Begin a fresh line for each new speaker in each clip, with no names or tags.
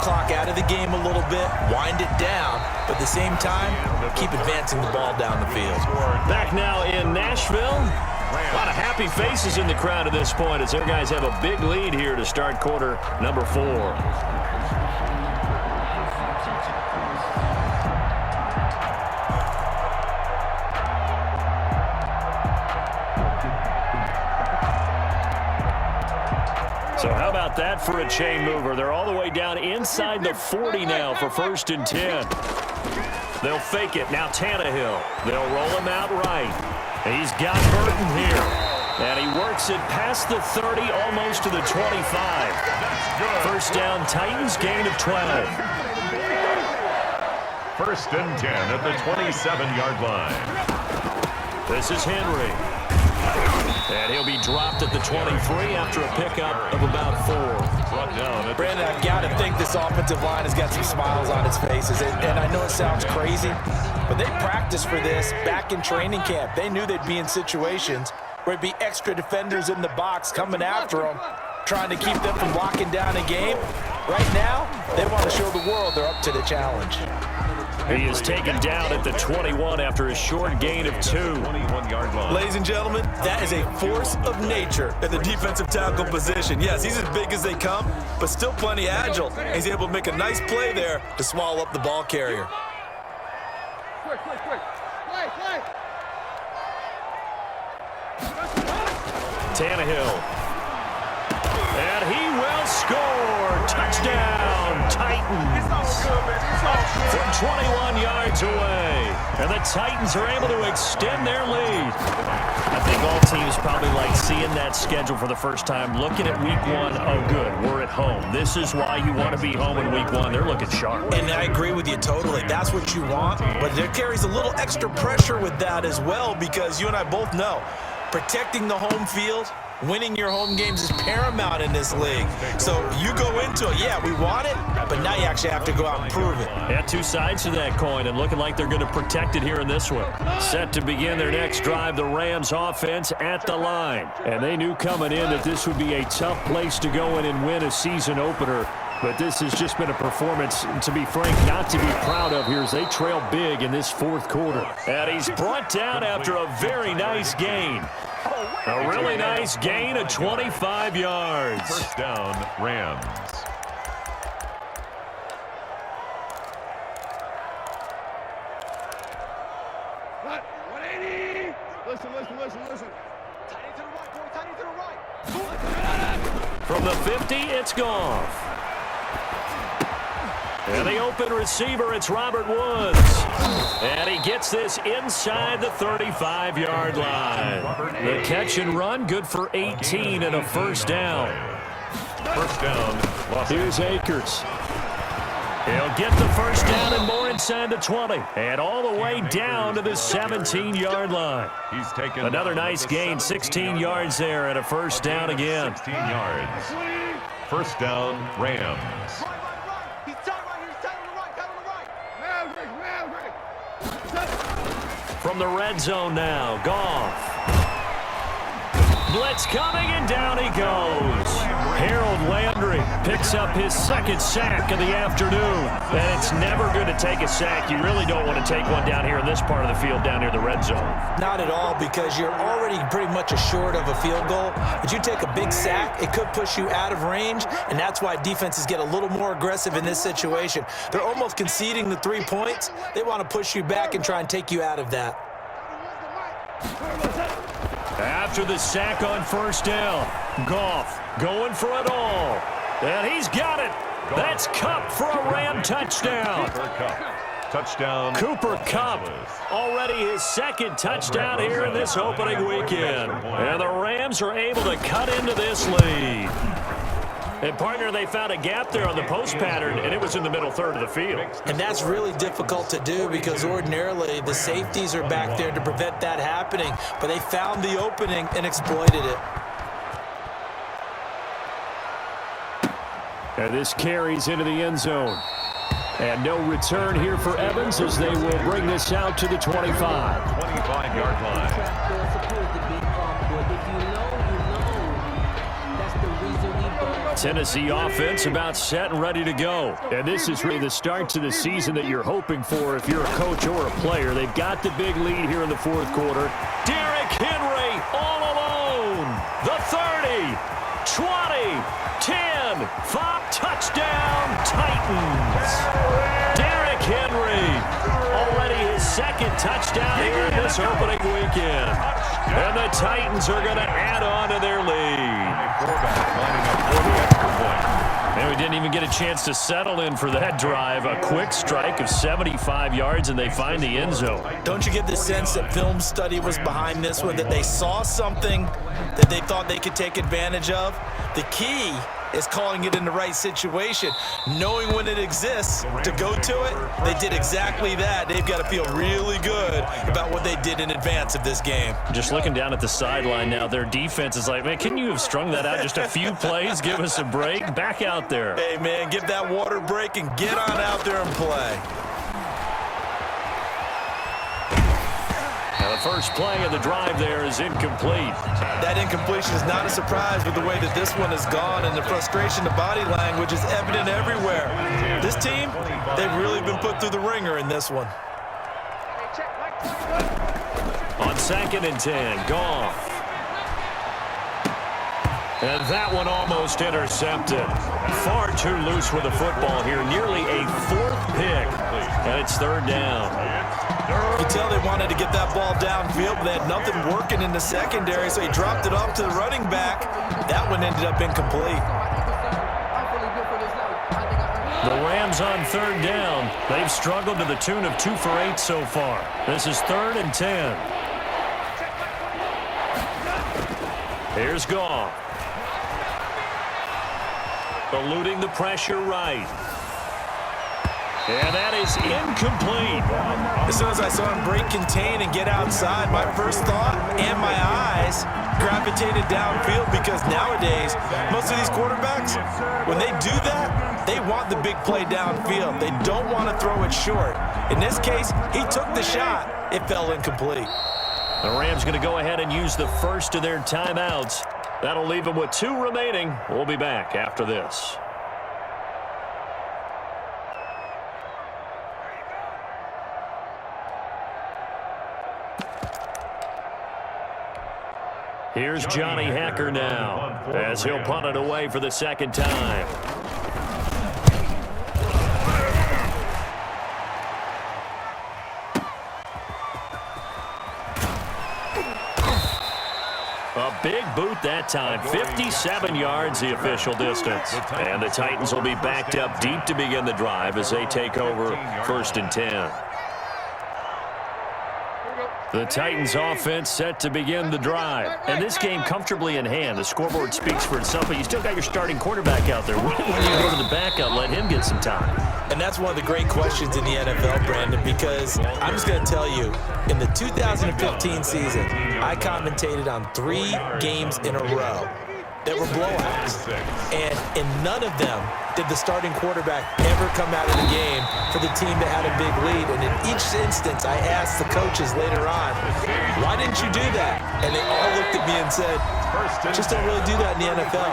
clock out of the game a little bit, wind it down, but at the same time, keep advancing the ball down the field.
Back now in Nashville. A lot of happy faces in the crowd at this point as their guys have a big lead here to start quarter number 4. So how about that for a chain mover? They're all the way down inside the 40 now for 1st and 10. They'll fake it. Now Tannehill. They'll roll him out right. He's got Burton here. And he works it past the 30, almost to the 25. First down, Titans, gain of 12.
1st and 10 at the 27-yard line.
This is Henry. And he'll be dropped at the 23 after a pickup of about 4.
Brandon, I've got to think this offensive line has got some smiles on its faces. And I know it sounds crazy, but they practiced for this back in training camp. They knew they'd be in situations where it'd be extra defenders in the box coming after them, trying to keep them from locking down a game. Right now, they want to show the world they're up to the challenge.
He is taken down at the 21 after a short gain of 2.
21-yard line.
Ladies and gentlemen, that is a force of nature at the defensive tackle position. Yes, he's as big as they come, but still plenty agile. He's able to make a nice play there to swallow up the ball carrier.
Quick. Play.
Tannehill. And he will score. Touchdown, Titans. From 21 yards away. And the Titans are able to extend their lead. I think all teams probably like seeing that schedule for the first time, looking at week 1. Oh, good, we're at home. This is why you want to be home in week 1. They're looking sharp.
And I agree with you totally. That's what you want. But there carries a little extra pressure with that as well, because you and I both know protecting the home field, winning your home games is paramount in this league. So you go into it, yeah, we want it, but now you actually have to go out and prove it.
Yeah, 2 sides to that coin, and looking like they're going to protect it here in this one. Set to begin their next drive, the Rams offense at the line. And they knew coming in that this would be a tough place to go in and win a season opener. But this has just been a performance, to be frank, not to be proud of here as they trail big in this 4th quarter. And he's brought down after a very nice gain. A really nice gain of 25 yards.
1st down, Rams.
What? 180. Listen. Tight to the right, boy. Tight to the right.
From the 50, it's Goff. And the open receiver, it's Robert Woods. And he gets this inside the 35-yard line. The catch and run, good for 18 and a 1st down.
1st down.
Here's Akers. He'll get the 1st down and more inside the 20. And all the way down to the 17-yard line.
He's taken
another nice gain, 16 yards there and a 1st down again.
16 yards. 1st down, Rams.
From the red zone now, Goff. Blitz coming, and down he goes. Harold Landry picks up his 2nd sack of the afternoon. And it's never good to take a sack. You really don't want to take one down here in this part of the field, down near the red zone.
Not at all, because you're already pretty much assured of a field goal. But you take a big sack, it could push you out of range, and that's why defenses get a little more aggressive in this situation. They're almost conceding the 3 points. They want to push you back and try and take you out of that.
After the sack on 1st down, Goff going for it all. And he's got it. That's Kupp for a Ram touchdown.
Touchdown.
Cooper Kupp, already his 2nd touchdown here in this opening weekend. And the Rams are able to cut into this lead. And, partner, they found a gap there on the post pattern, and it was in the middle 3rd of the field.
And that's really difficult to do because ordinarily the safeties are back there to prevent that happening. But they found the opening and exploited it.
And this carries into the end zone. And no return here for Evans as they will bring this out to the 25.
25-yard line.
Tennessee offense about set and ready to go. And this is really the start to the season that you're hoping for if you're a coach or a player. They've got the big lead here in the fourth quarter. Derrick Henry all alone. The 30, 20, 10, 5, touchdown, Titans. Derrick Henry, already his second touchdown here in this opening weekend. And the Titans are going to add on to their lead. And we didn't even get a chance to settle in for that drive. A quick strike of 75 yards, and they find the end zone.
Don't you get the sense that film study was behind this one, that they saw something that they thought they could take advantage of? The key is calling it in the right situation, knowing when it exists to go to it. They did exactly that. They've got to feel really good about what they did in advance of this game.
Just looking down at the sideline now, their defense is like, man, couldn't you have strung that out just a few plays? Give us a break. Back out there.
Hey, man, give that water break and get on out there and play.
Now the first play of the drive there is incomplete.
That incompletion is not a surprise with the way that this one has gone, and the frustration, the body language is evident everywhere. This team, they've really been put through the ringer in this one.
On 2nd and 10, Goff. And that one almost intercepted. Far too loose with the football here. Nearly a 4th pick. And it's 3rd down.
You can tell they wanted to get that ball downfield, but they had nothing working in the secondary, so he dropped it off to the running back. That one ended up incomplete.
The Rams on 3rd down. They've struggled to the tune of 2 for 8 so far. This is 3rd and 10. Here's Goff. Eluding the pressure right. And that is incomplete.
As soon as I saw him break contain and get outside, my first thought and my eyes gravitated downfield, because nowadays, most of these quarterbacks, when they do that, they want the big play downfield. They don't want to throw it short. In this case, he took the shot. It fell incomplete.
The Rams going to go ahead and use the first of their timeouts. That'll leave them with 2 remaining. We'll be back after this. Here's Johnny Hacker now, as he'll punt it away for the 2nd time. A big boot that time. 57 yards the official distance. And the Titans will be backed up deep to begin the drive as they take over 1st and 10. The Titans offense set to begin the drive. And this game comfortably in hand. The scoreboard speaks for itself, but you still got your starting quarterback out there. When you go to the backup, let him get some time.
And that's one of the great questions in the NFL, Brandon, because I'm just going to tell you, in the 2015 season, I commentated on 3 games in a row that were blowouts. And in none of them did the starting quarterback ever come out of the game for the team that had a big lead. And in each instance, I asked the coaches later on, why didn't you do that? And they all looked at me and said, just don't really do that in the NFL.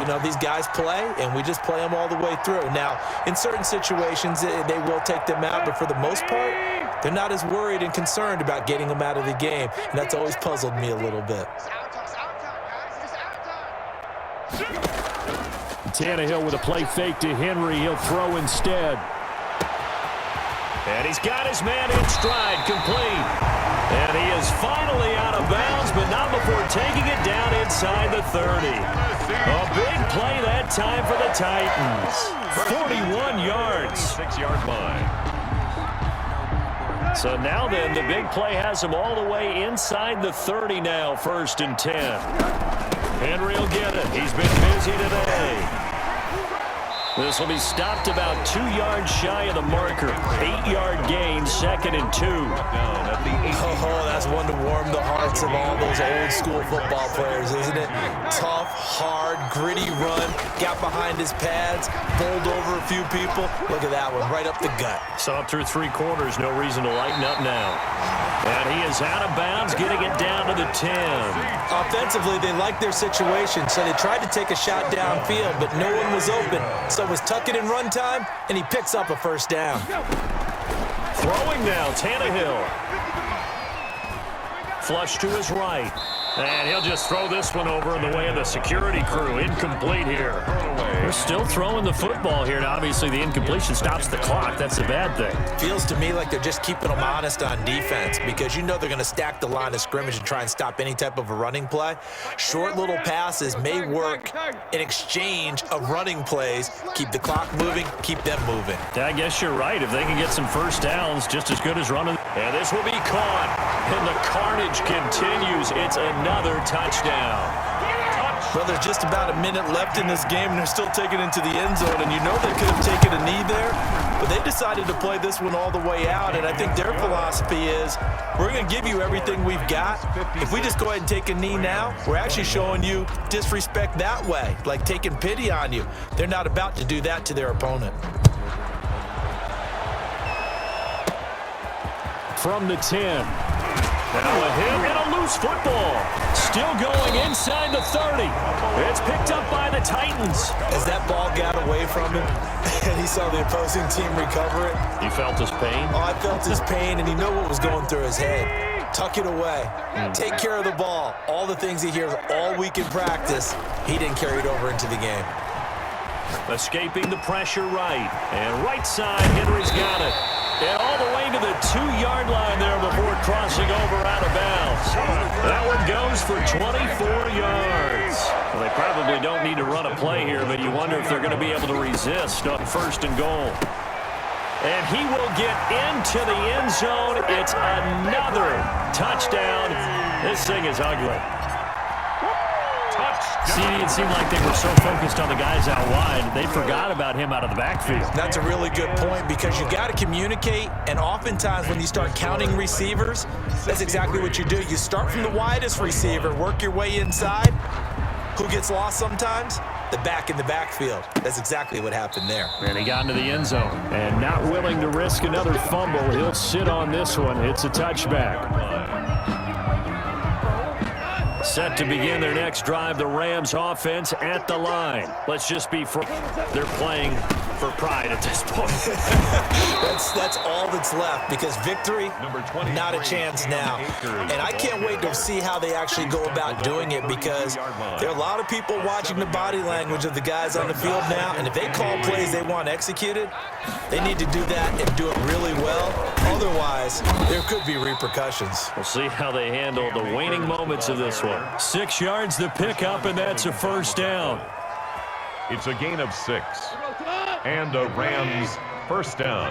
You know, these guys play, and we just play them all the way through. Now, in certain situations, they will take them out, but for the most part, they're not as worried and concerned about getting them out of the game. And that's always puzzled me a little bit.
Tannehill with a play fake to Henry. He'll throw instead. And he's got his man in stride, complete. And he is finally out of bounds, but not before taking it down inside the 30. A big play that time for the Titans. 41 yards.
6-yard line.
So now then, the big play has him all the way inside the 30 now, 1st and 10. Henry will get it. He's been busy today. This will be stopped about 2 yards shy of the marker. 8-yard gain, 2nd and 2.
Oh, that's one to warm the hearts of all those old school football players, isn't it? Tough, hard, gritty run. Got behind his pads, bowled over a few people. Look at that one, right up the gut.
Saw it through 3 quarters. No reason to lighten up now. And he is out of bounds, getting it down to the 10.
Offensively, they liked their situation, so they tried to take a shot downfield, but no one was open. So it was tuck it in run time, and he picks up a first down.
Throwing now, Tannehill. Flush to his right. And he'll just throw this one over in the way of the security crew. Incomplete here. They're still throwing the football here. Now, obviously, the incompletion stops the clock. That's a bad thing.
Feels to me like they're just keeping them honest on defense because you know they're going to stack the line of scrimmage and try and stop any type of a running play. Short little passes may work in exchange of running plays. Keep the clock moving, keep them moving.
I guess you're right. If they can get some first downs, just as good as running. And this will be caught. And the carnage continues. It's another touchdown.
Well, there's just about a minute left in this game, and they're still taking it into the end zone. And you know they could have taken a knee there, but they decided to play this one all the way out. And I think their philosophy is, we're going to give you everything we've got. If we just go ahead and take a knee now, we're actually showing you disrespect that way, like taking pity on you. They're not about to do that to their opponent.
From the 10. Now a hit and a loose football. Still going inside the 30. It's picked up by the Titans.
As that ball got away from him and he saw the opposing team recover it.
You felt his pain?
Oh, I felt his pain, and he knew what was going through his head. Tuck it away. Take care of the ball. All the things he hears all week in practice, he didn't carry it over into the game.
Escaping the pressure right. And right side, Henry's got it. And all the way to the 2-yard line there before crossing over out of bounds. That one goes for 24 yards. Well, they probably don't need to run a play here, but you wonder if they're going to be able to resist on 1st and goal. And he will get into the end zone. It's another touchdown. This thing is ugly. See, it seemed like they were so focused on the guys out wide, they forgot about him out of the backfield.
That's a really good point because you got to communicate, and oftentimes when you start counting receivers, that's exactly what you do. You start from the widest receiver, work your way inside. Who gets lost sometimes? The back in the backfield. That's exactly what happened there.
And he got into the end zone. And not willing to risk another fumble, he'll sit on this one. It's a touchback. Set to begin their next drive, the Rams offense at the line. Let's just be they're playing for pride at this point.
That's all that's left because victory, not a chance now. And I can't wait to see how they actually go about doing it because there are a lot of people watching the body language of the guys on the field now, and if they call plays they want executed, they need to do that and do it really well. Otherwise, there could be repercussions.
We'll see how they handle the waning moments of this one. 6 yards to pick up, and that's a first down.
It's a gain of 6. And a Rams first down.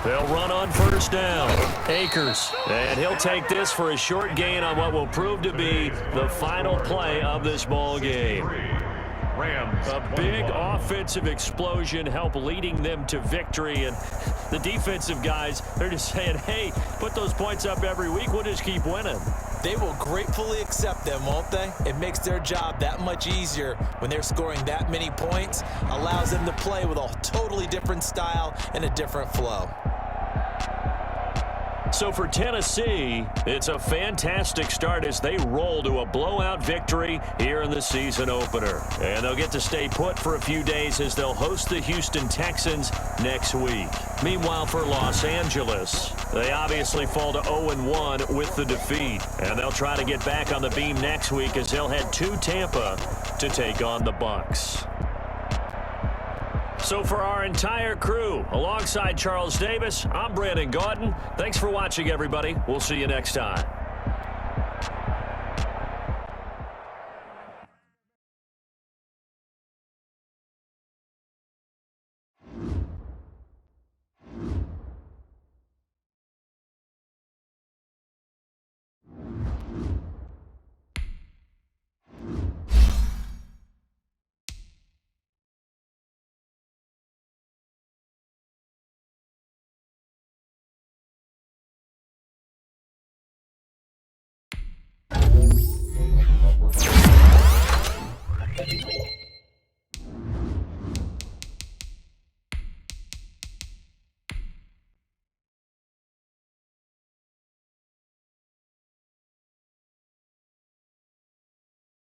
They'll run on first down. Akers. And he'll take this for a short gain on what will prove to be the final play of this ball game. A big offensive explosion helped leading them to victory. And the defensive guys, they're just saying, hey, put those points up every week. We'll just keep winning.
They will gratefully accept them, won't they? It makes their job that much easier when they're scoring that many points. Allows them to play with a totally different style and a different flow.
So for Tennessee, it's a fantastic start as they roll to a blowout victory here in the season opener. And they'll get to stay put for a few days as they'll host the Houston Texans next week. Meanwhile, for Los Angeles, they obviously fall to 0-1 with the defeat. And they'll try to get back on the beam next week as they'll head to Tampa to take on the Bucs. So for our entire crew, alongside Charles Davis, I'm Brandon Gaudin. Thanks for watching, everybody. We'll see you next time.